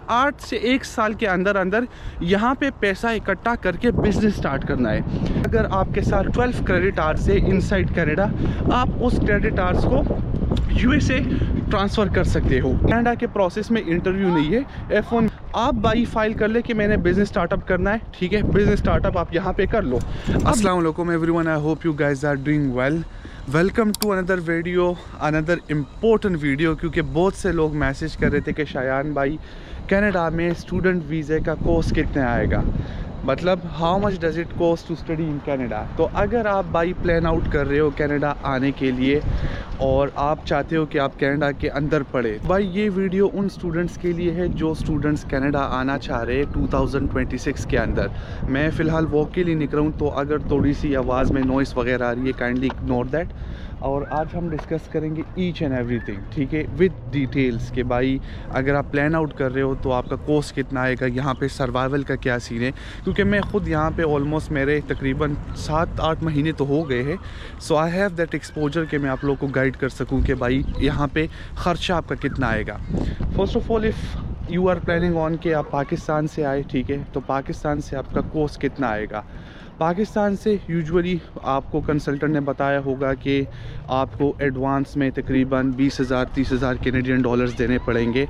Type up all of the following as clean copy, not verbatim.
8 से 1 साल के अंदर अंदर यहाँ पे पैसा इकट्ठा करके बिजनेस स्टार्ट करना है। अगर आपके साथ 12 क्रेडिट आवर्स है इनसाइड कनाडा, आप उस क्रेडिट आवर्स को यूएसए ट्रांसफ़र कर सकते हो। कनाडा के प्रोसेस में इंटरव्यू नहीं है, F1 आप बाई फाइल कर ले कि मैंने बिजनेस स्टार्टअप करना है, ठीक है। बिजनेस स्टार्टअप आप यहाँ पे कर लो। अस्सलाम वालेकुम everyone, I hope you guys are doing well. Welcome to another video, another important video, क्योंकि बहुत से लोग मैसेज कर रहे थे कि शायान भाई कनाडा में स्टूडेंट वीज़े का कोर्स कितने आएगा, मतलब how much does it cost to study in Canada. तो अगर आप बाई प्लान आउट कर रहे हो कनाडा आने के लिए और आप चाहते हो कि आप कनाडा के अंदर पढ़े, भाई ये वीडियो उन स्टूडेंट्स के लिए है जो स्टूडेंट्स कनाडा आना चाह रहे हैं 2026 के अंदर। मैं फ़िलहाल वॉक के लिए निकल रहा हूँ, तो अगर थोड़ी सी आवाज़ में नॉइस वगैरह आ रही है, काइंडली इग्नोर दैट। और आज हम डिस्कस करेंगे ईच एंड एवरीथिंग, ठीक है, विद डिटेल्स कि भाई अगर आप प्लान आउट कर रहे हो तो आपका कोर्स कितना आएगा, यहाँ पे सर्वाइवल का क्या सीन है। क्योंकि मैं ख़ुद यहाँ पे ऑलमोस्ट मेरे तकरीबन 7-8 महीने तो हो गए हैं, सो आई हैव दैट एक्सपोजर कि मैं आप लोगों को गाइड कर सकूँ कि भाई यहाँ पे ख़र्चा आपका कितना आएगा। First of all, if you are planning on कि आप पाकिस्तान से आए, ठीक है, तो पाकिस्तान से आपका कोर्स कितना आएगा। पाकिस्तान से यूजुअली आपको कंसल्टेंट ने बताया होगा कि आपको एडवांस में तकरीबन 20,000-30,000 कैनेडियन डॉलर्स देने पड़ेंगे,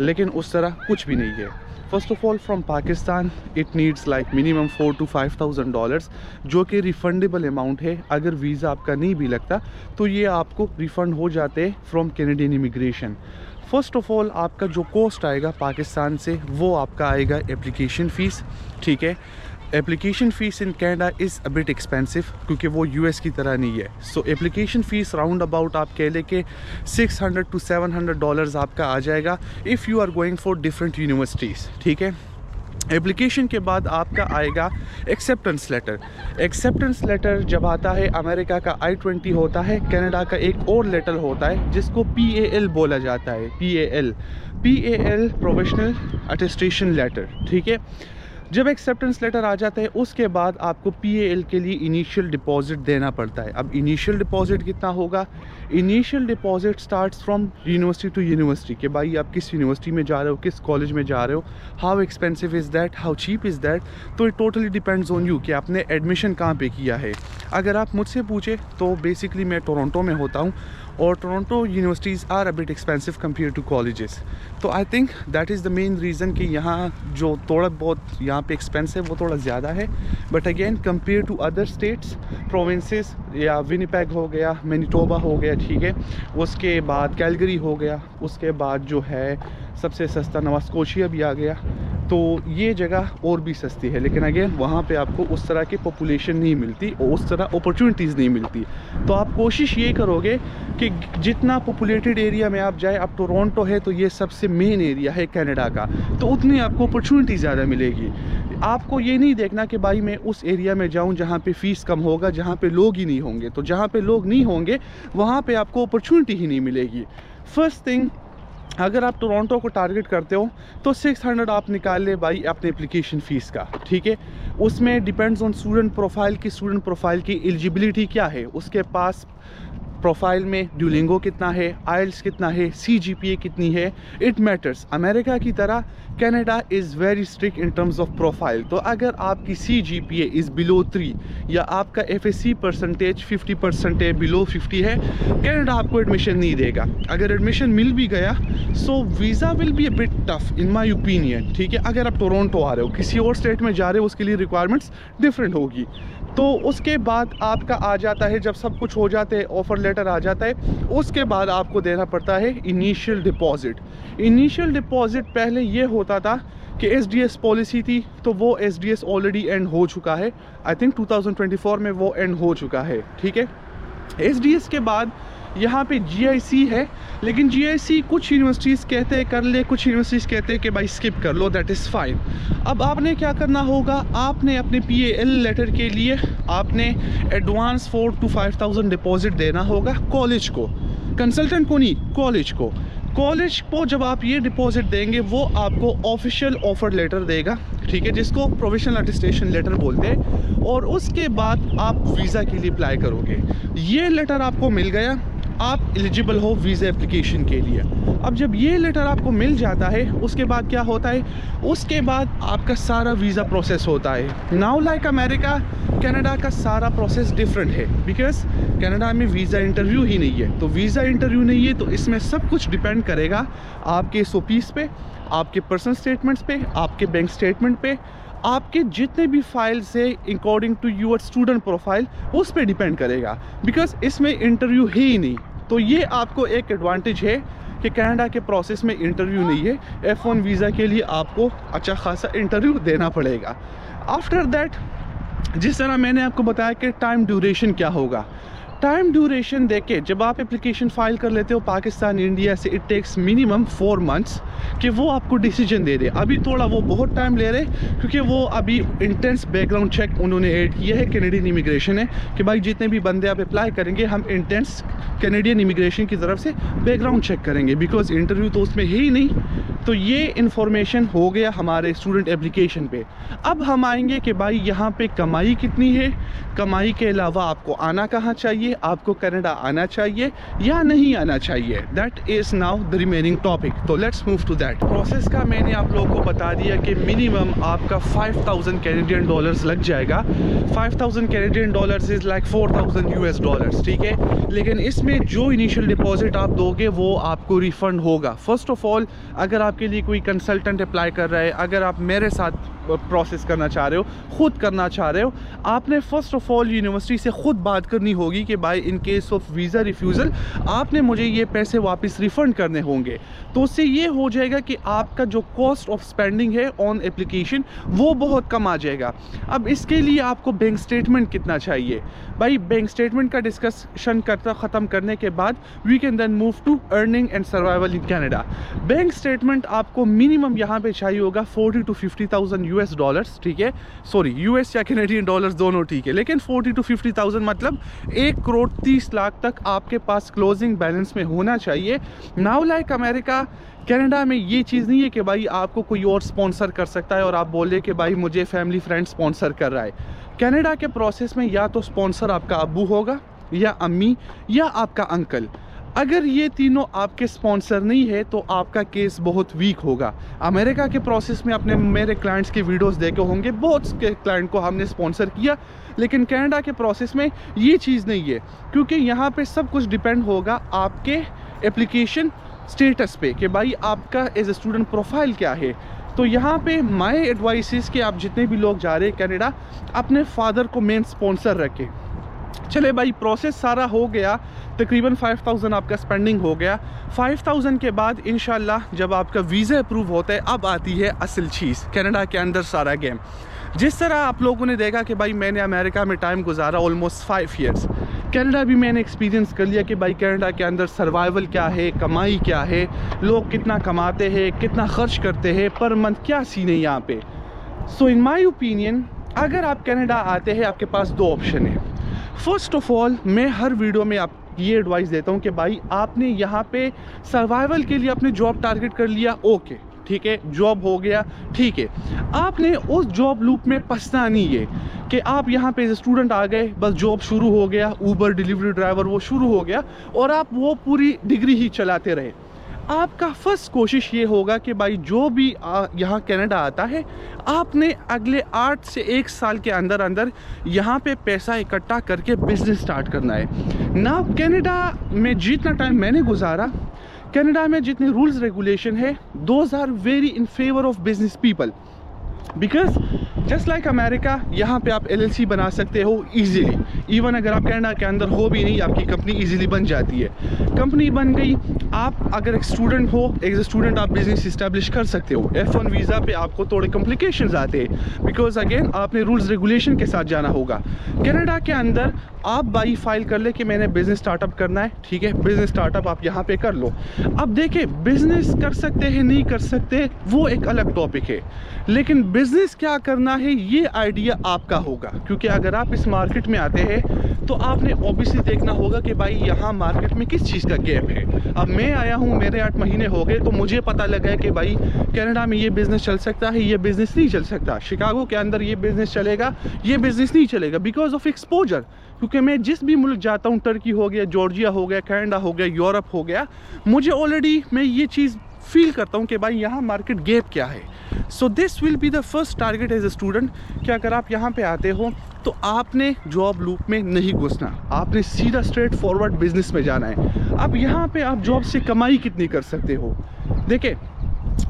लेकिन उस तरह कुछ भी नहीं है। First of all from Pakistan it needs like minimum 4,000 to 5,000 dollars, जो कि रिफ़ंडेबल अमाउंट है। अगर वीज़ा आपका नहीं भी लगता तो ये आपको रिफ़ंड हो जाते हैं from Canadian immigration. First of all आपका जो कॉस्ट आएगा पाकिस्तान से वो आपका आएगा एप्लीकेशन फ़ीस, ठीक है। Application fees in Canada is a bit expensive, क्योंकि वो यूएस की तरह नहीं है। सो एप्लीकेशन फ़ीस राउंड अबाउट आप कह लें कि 600 to 700 डॉलर्स आपका आ जाएगा if you are going for different universities, ठीक है। एप्लीकेशन के बाद आपका आएगा एक्सेप्टेंस लेटर। एक्सेप्टेंस लेटर जब आता है, अमेरिका का I-20 होता है, कनाडा का एक और लेटर होता है जिसको PAL बोला जाता है। PAL प्रोफेशनल अटेस्टेशन लेटर, ठीक है। जब एक्सेप्टेंस लेटर आ जाता है उसके बाद आपको PAL के लिए इनिशियल डिपॉज़िट देना पड़ता है। अब इनिशियल डिपॉज़िट कितना होगा? Initial deposit starts from university to university, कि भाई आप किस यूनिवर्सिटी में जा रहे हो, किस कॉलेज में जा रहे हो, how expensive is that, how cheap is that. तो it totally depends on you कि आपने एडमिशन कहाँ पे किया है। अगर आप मुझसे पूछे तो बेसिकली मैं टोरंटो में होता हूँ और Toronto universities are a bit expensive compare to colleges. तो I think that is the main reason कि यहाँ जो थोड़ा बहुत यहाँ पे एक्सपेंस है वो थोड़ा ज़्यादा है। But again compare to other states, provinces, या विनिपेग हो गया, मैनिटोबा हो गया, ठीक है, उसके बाद कैलगरी हो गया, उसके बाद जो है सबसे सस्ता नवा स्कोशिया भी आ गया, तो ये जगह और भी सस्ती है। लेकिन अगेन वहाँ पे आपको उस तरह की पॉपुलेशन नहीं मिलती और उस तरह अपॉर्चुनिटीज़ नहीं मिलती। तो आप कोशिश ये करोगे कि जितना पॉपुलेटेड एरिया में आप जाए, अब टोरंटो है तो ये सबसे मेन एरिया है कनाडा का, तो उतनी आपको अपॉर्चुनिटी ज़्यादा मिलेगी। आपको ये नहीं देखना कि भाई मैं उस एरिया में जाऊँ जहाँ पे फ़ीस कम होगा, जहाँ पे लोग ही नहीं होंगे। तो जहाँ पे लोग नहीं होंगे वहाँ पे आपको अपॉर्चुनिटी ही नहीं मिलेगी। फर्स्ट थिंग, अगर आप टोरंटो को टारगेट करते हो तो 600 आप निकाल ले भाई अपने एप्लीकेशन फ़ीस का, ठीक है। उसमें डिपेंड्स ऑन स्टूडेंट प्रोफाइल की एलिजिबिलिटी क्या है, उसके पास प्रोफाइल में ड्यूलिंगो कितना है, आइल्स कितना है, CGPA कितनी है, इट मैटर्स। अमेरिका की तरह Canada is very strict in terms of profile. तो अगर आपकी CGPA इज़ बिलो 3 या आपका FSC परसेंटेज 50% है, बिलो 50 है, कनाडा आपको एडमिशन नहीं देगा। अगर एडमिशन मिल भी गया so visa will be a bit tough in my opinion, ठीक है। अगर आप टोरंटो आ रहे हो, किसी और स्टेट में जा रहे हो, उसके लिए रिक्वायरमेंट्स डिफरेंट होगी। तो उसके बाद आपका आ जाता है, जब सब कुछ हो जाते हैं, ऑफ़र लेटर आ जाता है, उसके बाद आपको देना पड़ता है इनिशियल डिपॉज़िट। इनिशियल डिपॉज़िट पहले ये होता था कि SDS पॉलिसी थी, तो वो SDS ऑलरेडी एंड हो चुका है। आई थिंक 2024 में वो एंड हो चुका है, ठीक है। SDS के बाद यहाँ पे GIC है, लेकिन GIC कुछ यूनिवर्सिटीज़ कहते हैं कर ले, कुछ यूनिवर्सिटीज़ कहते हैं कि भाई स्किप कर लो, दैट इज़ फाइन। अब आपने क्या करना होगा, आपने अपने PAL लेटर के लिए आपने एडवांस 4,000 to 5,000 डिपॉजिट देना होगा कॉलेज को, कंसल्टेंट को नहीं, कॉलेज को। कॉलेज को जब आप ये डिपॉजिट देंगे वो आपको ऑफिशियल ऑफ़र लेटर देगा, ठीक है, जिसको प्रोविजनल अटेस्टेशन लेटर बोलते हैं। और उसके बाद आप वीज़ा के लिए अप्लाई करोगे। ये लेटर आपको मिल गया, आप एलिजिबल हो वीज़ा एप्लीकेशन के लिए। अब जब ये लेटर आपको मिल जाता है उसके बाद क्या होता है, उसके बाद आपका सारा वीज़ा प्रोसेस होता है। नाउ लाइक अमेरिका, कनाडा का सारा प्रोसेस डिफरेंट है, बिकॉज कनाडा में वीज़ा इंटरव्यू ही नहीं है। तो वीज़ा इंटरव्यू नहीं है तो इसमें सब कुछ डिपेंड करेगा आपके SOPs पे, आपके पर्सनल स्टेटमेंट्स पे, आपके बैंक स्टेटमेंट पे, आपके जितने भी फाइल्स है according to your student profile, उस पर डिपेंड करेगा, बिकॉज इसमें इंटरव्यू है ही नहीं। तो ये आपको एक एडवांटेज है कि कनाडा के प्रोसेस में इंटरव्यू नहीं है। F1 वीज़ा के लिए आपको अच्छा खासा इंटरव्यू देना पड़ेगा। आफ्टर दैट, जिस तरह मैंने आपको बताया कि टाइम ड्यूरेशन क्या होगा, टाइम ड्यूरेशन देके जब आप एप्लीकेशन फ़ाइल कर लेते हो पाकिस्तान इंडिया से, इट टेक्स मिनिमम 4 मंथ्स कि वो आपको डिसीजन दे दे। अभी थोड़ा वो बहुत टाइम ले रहे क्योंकि वो अभी इंटेंस बैकग्राउंड चेक उन्होंने ऐड किया है, कैनेडियन इमिग्रेशन है कि भाई जितने भी बंदे आप अप्लाई करेंगे हम इंटेंस कैनेडियन इमिग्रेशन की तरफ से बैकग्राउंड चेक करेंगे, बिकॉज इंटरव्यू तो उसमें है ही नहीं। तो ये इन्फॉर्मेशन हो गया हमारे स्टूडेंट एप्लीकेशन पे। अब हम आएंगे कि भाई यहाँ पे कमाई कितनी है, कमाई के अलावा आपको आना कहाँ चाहिए, आपको कनाडा आना चाहिए या नहीं आना चाहिए। That is now the remaining topic. तो let's move to that. Process का मैंने आप लोगों को बता दिया कि मिनिमम आपका 5000 कैनेडियन डॉलर्स लग जाएगा। 5000 Canadian dollars is like 4000 US dollars, ठीक है। लेकिन इसमें जो इनिशियल डिपॉजिट आप दोगे वो आपको रिफ़ंड होगा। फर्स्ट ऑफ ऑल, अगर आपके लिए कोई कंसल्टेंट अप्लाई कर रहा है, अगर आप मेरे साथ प्रोसेस करना चाह रहे हो, ख़ुद करना चाह रहे हो, आपने फ़र्स्ट ऑफ ऑल यूनिवर्सिटी से ख़ुद बात करनी होगी कि भाई in case of visa refusal आपने मुझे ये पैसे वापस रिफ़ंड करने होंगे। तो उससे ये हो जाएगा कि आपका जो कॉस्ट ऑफ स्पेंडिंग है ऑन एप्लीकेशन वो बहुत कम आ जाएगा। अब इसके लिए आपको बैंक स्टेटमेंट कितना चाहिए, भाई बैंक स्टेटमेंट का डिस्कशन ख़त्म करने के बाद we can then move to earning and survival in Canada. Bank statement आपको मिनिमम यहाँ पे चाहिए होगा 40 to 50,000 US डॉलर्स, ठीक है। सॉरी, US या कैनेडियन डॉलर्स दोनों ठीक है, लेकिन 40 to 50,000 मतलब 1,30,00,000 तक आपके पास क्लोजिंग बैलेंस में होना चाहिए। नाउ लाइक अमेरिका, कनाडा में ये चीज़ नहीं है कि भाई आपको कोई और स्पॉन्सर कर सकता है और आप बोले कि भाई मुझे फैमिली फ्रेंड स्पॉन्सर कर रहा है। कनाडा के प्रोसेस में या तो स्पॉन्सर आपका अब्बू होगा या अम्मी या आपका अंकल। अगर ये तीनों आपके स्पॉन्सर नहीं है तो आपका केस बहुत वीक होगा। अमेरिका के प्रोसेस में आपने मेरे क्लाइंट्स के वीडियोस देखे होंगे, बहुत के क्लाइंट को हमने स्पॉन्सर किया, लेकिन कनाडा के प्रोसेस में ये चीज़ नहीं है, क्योंकि यहाँ पे सब कुछ डिपेंड होगा आपके एप्लीकेशन स्टेटस पे कि भाई आपका एज ए स्टूडेंट प्रोफाइल क्या है। तो यहाँ पे माय एडवाइस इज़ कि आप जितने भी लोग जा रहे हैं कनाडा, अपने फादर को मेन स्पॉन्सर रखें। चले भाई, प्रोसेस सारा हो गया, तकरीबन 5000 आपका स्पेंडिंग हो गया। 5000 के बाद इंशाल्लाह जब आपका वीज़ा अप्रूव होता है, अब आती है असल चीज़, कनाडा के अंदर सारा गेम। जिस तरह आप लोगों ने देखा कि भाई मैंने अमेरिका में टाइम गुजारा ऑलमोस्ट 5 ईयर्स, कनाडा भी मैंने एक्सपीरियंस कर लिया कि भाई कनाडा के अंदर सर्वाइवल क्या है, कमाई क्या है, लोग कितना कमाते हैं, कितना खर्च करते हैं, पर मंथ क्या सीन है यहाँ पे। सो इन माई ओपिनियन, अगर आप कनाडा आते हैं आपके पास 2 ऑप्शन है। फर्स्ट ऑफ ऑल, मैं हर वीडियो में आप ये एडवाइस देता हूँ कि भाई आपने यहाँ पे सर्वाइवल के लिए अपने जॉब टारगेट कर लिया, ओके ठीक है, जॉब हो गया, ठीक है। आपने उस जॉब लूप में फंसना नहीं है कि आप यहाँ पे स्टूडेंट आ गए, बस जॉब शुरू हो गया, ऊबर डिलीवरी ड्राइवर वो शुरू हो गया और आप वो पूरी डिग्री ही चलाते रहे। आपका फर्स्ट कोशिश ये होगा कि भाई जो भी यहाँ कनाडा आता है, आपने अगले 8 से 1 साल के अंदर अंदर यहाँ पे पैसा इकट्ठा करके बिजनेस स्टार्ट करना है ना। कनाडा में जितना टाइम मैंने गुजारा, कनाडा में जितने रूल्स रेगुलेशन है, those are very in favour of business people, because just like America, यहाँ पे आप LLC बना सकते हो इजीली। इवन अगर आप कनाडा के अंदर हो भी नहीं, आपकी कंपनी इजीली बन जाती है। कंपनी बन गई, आप अगर एक स्टूडेंट हो, एज ए स्टूडेंट आप बिजनेस इस्टेब्लिश कर सकते हो। F1 वीज़ा पे आपको थोड़े कॉम्प्लिकेशंस आते हैं, बिकॉज अगेन आपने रूल्स रेगुलेशन के साथ जाना होगा। कनाडा के अंदर आप बाई फाइल कर ले कि मैंने बिज़नेस स्टार्टअप करना है, ठीक है, बिज़नेस स्टार्टअप आप यहाँ पे कर लो। अब देखिए, बिज़नेस कर सकते हैं नहीं कर सकते वो एक अलग टॉपिक है, लेकिन बिज़नेस क्या करना है ये आइडिया आपका होगा। क्योंकि अगर आप इस मार्केट में आते हैं तो आपने ऑब्वियसली देखना होगा कि भाई यहाँ मार्केट में किस चीज़ का गैप है। अब मैं आया हूँ, मेरे 8 महीने हो गए, तो मुझे पता लगा है कि भाई कनाडा में ये बिज़नेस चल सकता है, ये बिज़नेस नहीं चल सकता। शिकागो के अंदर ये बिज़नेस चलेगा, ये बिज़नेस नहीं चलेगा, बिकॉज ऑफ एक्सपोजर। क्योंकि मैं जिस भी मुल्क जाता हूँ, टर्की हो गया, जॉर्जिया हो गया, कनाडा हो गया, यूरोप हो गया, मुझे ऑलरेडी मैं ये चीज़ फील करता हूँ कि भाई यहाँ मार्केट गैप क्या है। So this will be the first target as a student कि अगर आप यहाँ पे आते हो तो आपने जॉब लूप में नहीं घुसना, आपने सीधा स्ट्रेट फॉरवर्ड बिजनेस में जाना है। अब यहाँ पे आप जॉब से कमाई कितनी कर सकते हो? देखिए,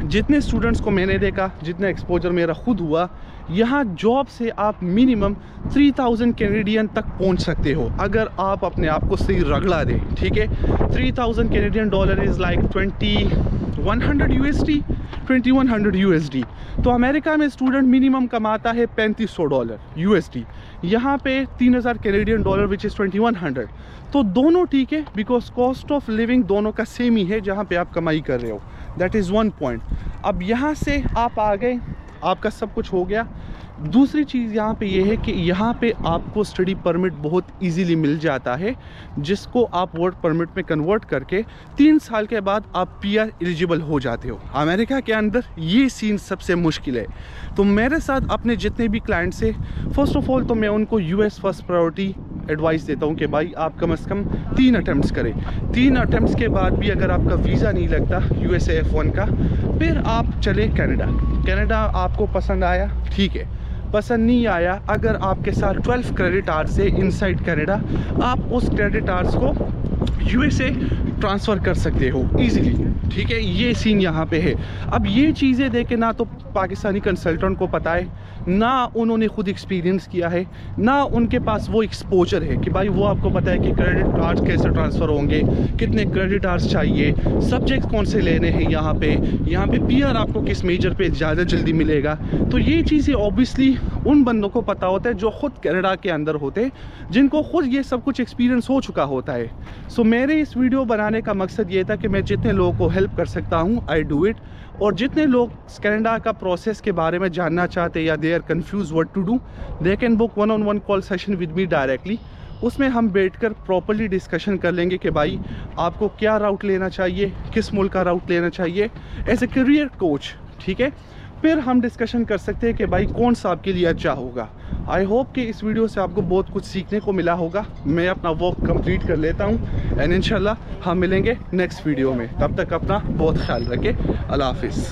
जितने स्टूडेंट्स को मैंने देखा, जितना एक्सपोजर मेरा खुद हुआ, यहाँ जॉब से आप मिनिमम 3000 कैनेडियन तक पहुँच सकते हो अगर आप अपने आप को सही रगड़ा दें। ठीक है, 3000 Canadian dollar is like 2100 USD, 2100 USD। तो अमेरिका में स्टूडेंट मिनिमम कमाता है $3500 USD, यहाँ पे 3000 कैनेडियन डॉलर विच इज़ 2100। तो दोनों ठीक है, बिकॉज कॉस्ट ऑफ लिविंग दोनों का सेम ही है जहाँ पे आप कमाई कर रहे हो। That is one point. अब यहाँ से आप आ गए, आपका सब कुछ हो गया। दूसरी चीज़ यहाँ पे ये है कि यहाँ पे आपको स्टडी परमिट बहुत इजीली मिल जाता है, जिसको आप वर्क परमिट में कन्वर्ट करके 3 साल के बाद आप PR एलिजिबल हो जाते हो। अमेरिका के अंदर ये सीन सबसे मुश्किल है। तो मेरे साथ अपने जितने भी क्लाइंट्स हैं, फर्स्ट ऑफ ऑल तो मैं उनको US फर्स्ट प्रायोरिटी एडवाइस देता हूँ कि भाई आप कम से कम 3 अटैम्प्ट्स करें। 3 अटैम्प्ट्स के बाद भी अगर आपका वीज़ा नहीं लगता USA F1 का, फिर आप चले कनाडा। कनाडा आपको पसंद आया, ठीक है। पसंद नहीं आया, अगर आपके साथ 12 क्रेडिट आवर्स है इनसाइड कनाडा, आप उस क्रेडिट आवर्स को USA ट्रांसफ़र कर सकते हो इजीली। ठीक है, ये सीन यहाँ पे है। अब ये चीज़ें देखे ना तो पाकिस्तानी कंसल्टेंट को पता है, ना उन्होंने खुद एक्सपीरियंस किया है, ना उनके पास वो एक्सपोजर है कि भाई वो आपको पता है कि क्रेडिट आवर्स कैसे ट्रांसफ़र होंगे, कितने क्रेडिट आवर्स चाहिए, सब्जेक्ट कौन से लेने हैं, यहाँ पे PR आपको किस मेजर पे ज़्यादा जल्दी मिलेगा। तो ये चीज़ें ऑब्वियसली उन बंदों को पता होता है जो ख़ुद कनाडा के अंदर होते हैं, जिनको खुद ये सब कुछ एक्सपीरियंस हो चुका होता है। सो मेरे इस वीडियो बनाने का मकसद ये था कि मैं जितने लोगों को हेल्प कर सकता हूँ आई डू इट, और जितने लोग कनाडा का प्रोसेस के बारे में जानना चाहते हैं या they are confuse what to do, they can book 1-on-1 call session with me directly. उसमें हम बैठकर प्रॉपर्ली डिस्कशन कर लेंगे कि भाई आपको क्या राउट लेना चाहिए, किस मुल्क का राउट लेना चाहिए एज ए करियर कोच। ठीक है, फिर हम डिस्कशन कर सकते हैं कि भाई कौन सा आपके लिए अच्छा होगा। आई होप कि इस वीडियो से आपको बहुत कुछ सीखने को मिला होगा। मैं अपना वर्क कंप्लीट कर लेता हूँ एंड इंशाल्लाह हम मिलेंगे नेक्स्ट वीडियो में। तब तक अपना बहुत ख्याल रखें। अल्लाह हाफिज़।